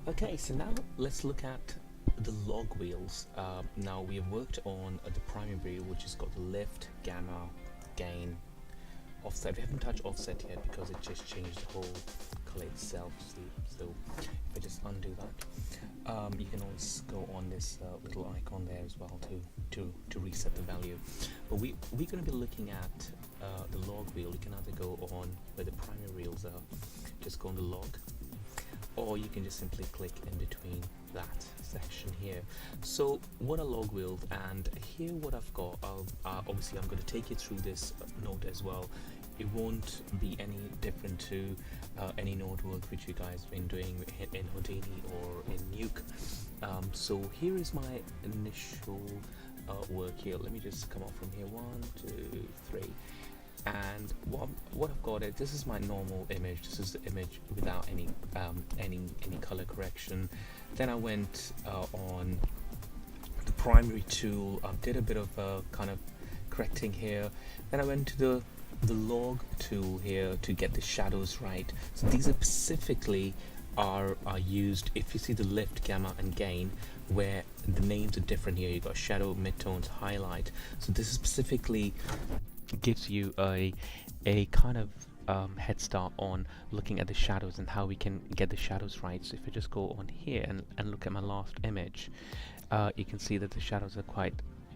Okay, so now let's look at the log wheels. Now we have worked on the primary wheel, which has got the lift, gamma, gain, offset. We haven't touched offset yet because it just changed the whole color itself. See, so if I just undo that, you can always go on this little icon there as well to reset the value. But we're going to be looking at the log wheel. You can either go on where the primary wheels are, just go on the log, or you can just simply click in between that section here. So what are log wheels, and here what I've got, obviously I'm going to take you through this node as well. It won't be any different to any node work which you guys have been doing in Houdini or in Nuke. So here is my initial work here. Let me just come up from here, 1 2 3, and what I've got is, this is my normal image. This is the image without any color correction. Then I went on the primary tool, did a bit of kind of correcting here. Then I went to the log tool here to get the shadows right. So these are specifically are used if you see the lift, gamma and gain, where the names are different here. You got shadow, midtones, highlight. So this is specifically gives you a kind of head start on looking at the shadows and how we can get the shadows right. So if I just go on here and look at my last image, you can see that the shadows are quite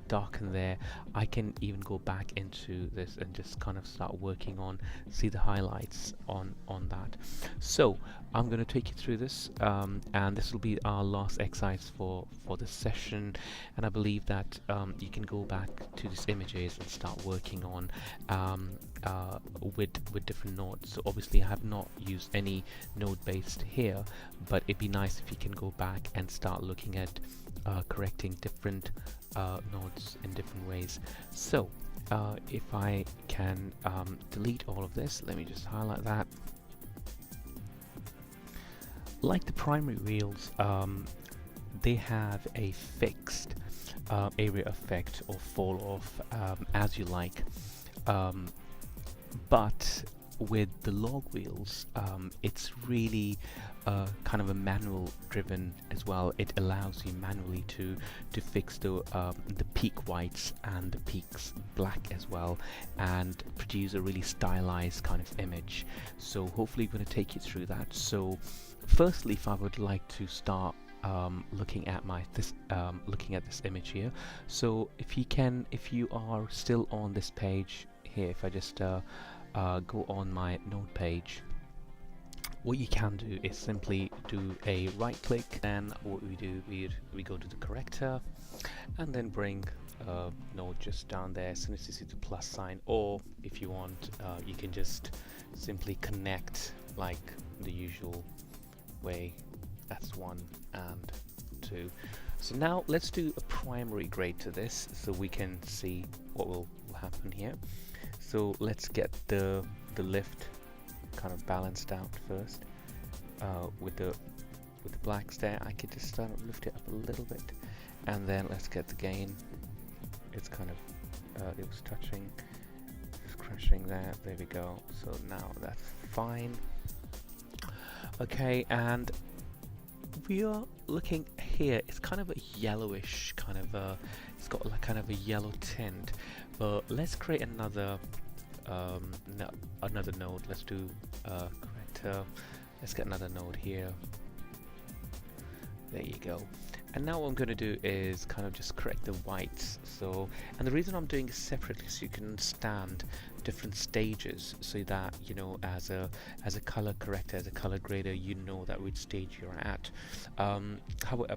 dark in there. I can even go back into this and just kind of start working on, see the highlights on that. So I'm going to take you through this, and this will be our last exercise for this session, and I believe that you can go back to these images and start working on with different nodes. So obviously I have not used any node based here, but it'd be nice if you can go back and start looking at correcting different nodes in different ways. So if I can delete all of this, let me just highlight that. Like the primary wheels, they have a fixed area effect or fall off as you like, but with the log wheels, it's really kind of a manual driven as well. It allows you manually to fix the peak whites and the peaks black as well, and produce a really stylized kind of image. So hopefully I'm going to take you through that. So firstly, if I would like to start looking at looking at this image here, so if you are still on this page here, if I just go on my node page, what you can do is simply do a right click, and what we do, we go to the corrector and then bring node just down there as soon as you see the plus sign, or if you want, you can just simply connect like the usual way. That's 1 and 2. So now let's do a primary grade to this so we can see what will happen here. So let's get the lift kind of balanced out first with the blacks there. I could just start lift it up a little bit, and then let's get the gain. It's kind of it was touching, just crashing there. There we go. So now that's fine. Okay, and we are looking here. It's kind of a yellowish kind of it's got like kind of a yellow tint. But let's create another another node. Let's do corrector. Let's get another node here. There you go. And now what I'm going to do is kind of just correct the whites. So, and the reason I'm doing it separately so you can understand different stages, so that you know, as a color corrector, as a color grader, you know that which stage you're at. However,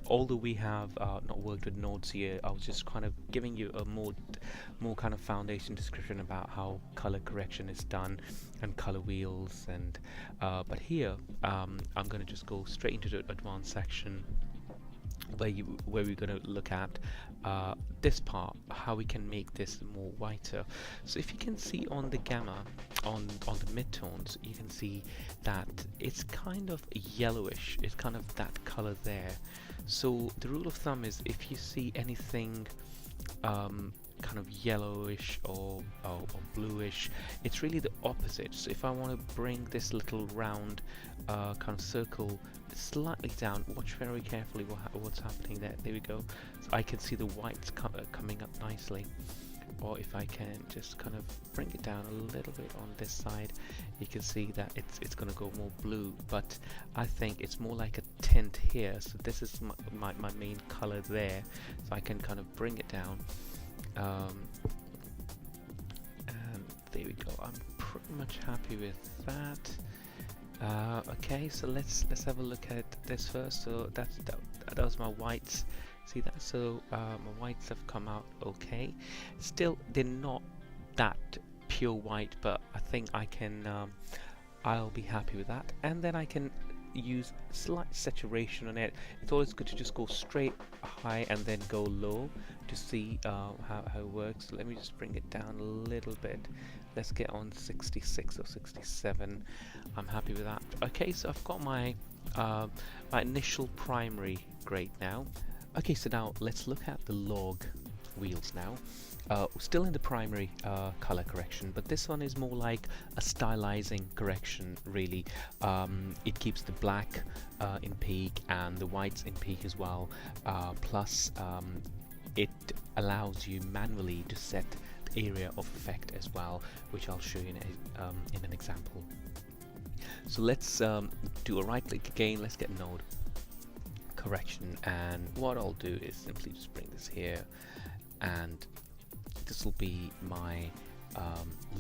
although we have not worked with nodes here, I was just kind of giving you a more kind of foundation description about how color correction is done and color wheels. And but here I'm going to just go straight into the advanced section, where we're going to look at this part, how we can make this more whiter. So if you can see on the gamma, on the midtones, you can see that it's kind of yellowish. It's kind of that color there. So the rule of thumb is, if you see anything kind of yellowish or bluish. It's really the opposite. So if I want to bring this little round kind of circle slightly down, watch very carefully what's happening there. There we go. So I can see the whites coming up nicely. Or if I can just kind of bring it down a little bit on this side, you can see that it's going to go more blue, but I think it's more like a tint here. So this is my main color there, so I can kind of bring it down, and there we go. I'm pretty much happy with that. Okay, so let's have a look at this first. So that was my whites. See that? So my whites have come out okay. Still, they're not that pure white, but I think I can. I'll be happy with that, and then I can use slight saturation on it. It's always good to just go straight high and then go low to see how it works. So let me just bring it down a little bit. Let's get on 66 or 67. I'm happy with that. Okay, so I've got my my initial primary grade now. Okay, so now let's look at the log wheels now. Still in the primary color correction, but this one is more like a stylizing correction, really. It keeps the black in peak and the whites in peak as well. Plus, it allows you manually to set the area of effect as well, which I'll show you in an example. So let's do a right click again. Let's get node correction, and what I'll do is simply just bring this here, and this will be my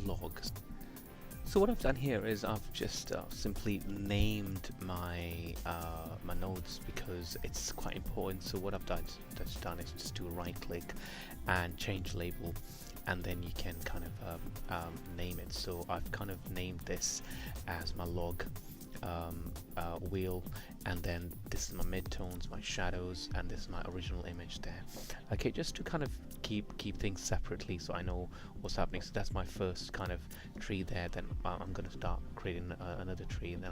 log. So what I've done here is I've just simply named my my nodes because it's quite important. So what I've done is just do a right click and change label, and then you can kind of name it. So I've kind of named this as my log wheel, and then this is my midtones, my shadows, and this is my original image there. Okay, just to kind of keep things separately so I know what's happening. So that's my first kind of tree there. Then I'm going to start creating another tree, and then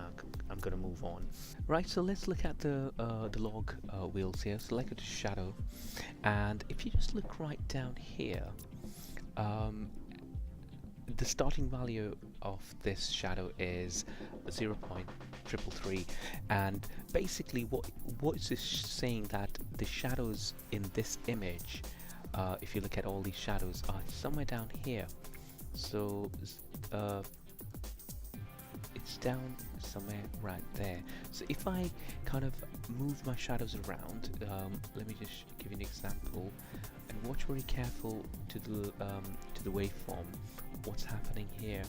I'm going to move on. Right, so let's look at the log wheels here. Select the shadow, and if you just look right down here, the starting value of this shadow is 0.333, and basically what is this saying, that the shadows in this image, if you look at all these shadows, are somewhere down here. So it's down somewhere right there. So if I kind of move my shadows around, let me just give you an example, and watch very careful to the waveform. What's happening here?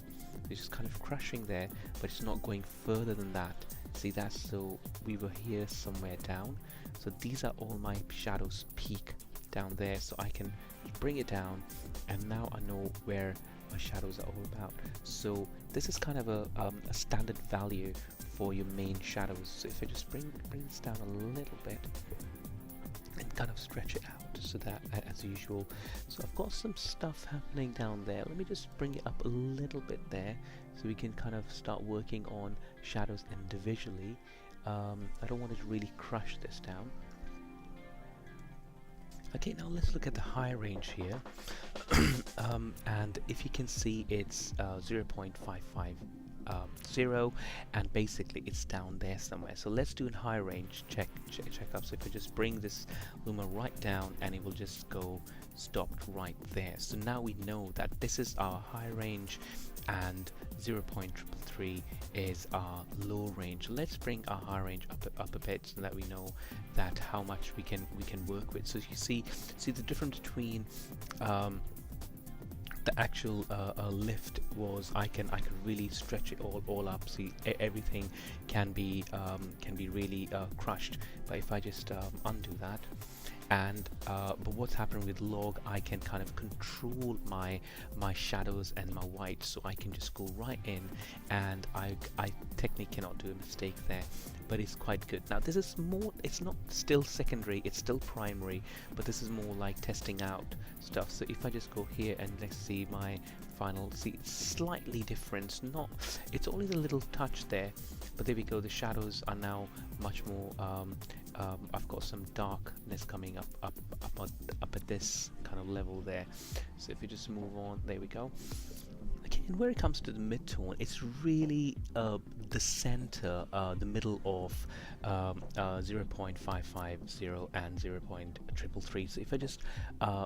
It's just kind of crushing there, but it's not going further than that. See that? So we were here somewhere down. So these are all my shadows peak down there. So I can bring it down, and now I know where my shadows are all about. So this is kind of a standard value for your main shadows. So if I just bring this down a little bit and kind of stretch it out, so that as usual. So I've got some stuff happening down there. Let me just bring it up a little bit there, so we can kind of start working on shadows individually. I don't want to really crush this down. Okay, now let's look at the high range here. And if you can see, it's 0.550, and basically it's down there somewhere. So let's do a high range check up. So if I just bring this luma right down, and it will just go stopped right there. So now we know that this is our high range, and 0.333 is our low range. Let's bring our high range up a bit, so that we know that how much we can work with. So you see the difference between the actual lift was I can really stretch it all up. See, everything can be really crushed. But if I just undo that, and but what's happening with log, I can kind of control my shadows and my whites, so I can just go right in, and I technically cannot do a mistake there, but it's quite good. Now this is more, it's not still secondary, it's still primary, but this is more like testing out stuff. So if I just go here and let's see my final, see it's slightly different, it's only the little touch there, but there we go. The shadows are now much more I've got some darkness coming up at this kind of level there. So if you just move on, there we go. Again, where it comes to the mid-tone, it's really the center, the middle of 0.550 and 0.333. So if I just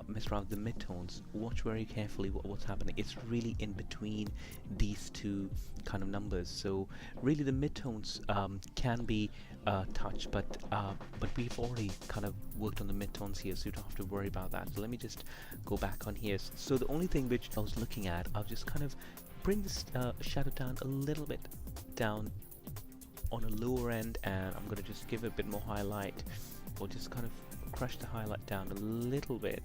mess around with the mid-tones, watch very carefully what's happening. It's really in between these two kind of numbers. So really the mid-tones can be touched, but we've already kind of worked on the mid-tones here, so you don't have to worry about that. So let me just go back on here. So the only thing which I was looking at, I'll just kind of bring this shadow down a little bit down on a lower end, and I'm going to just give it a bit more highlight, or just kind of crush the highlight down a little bit,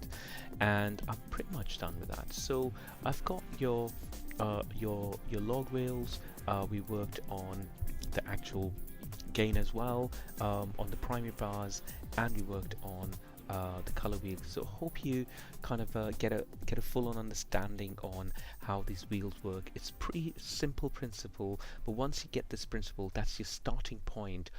and I'm pretty much done with that. So I've got your log wheels. We worked on the actual gain as well, on the primary bars, and we worked on the color wheels. So hope you kind of get a full-on understanding on how these wheels work. It's pretty simple principle, but once you get this principle, that's your starting point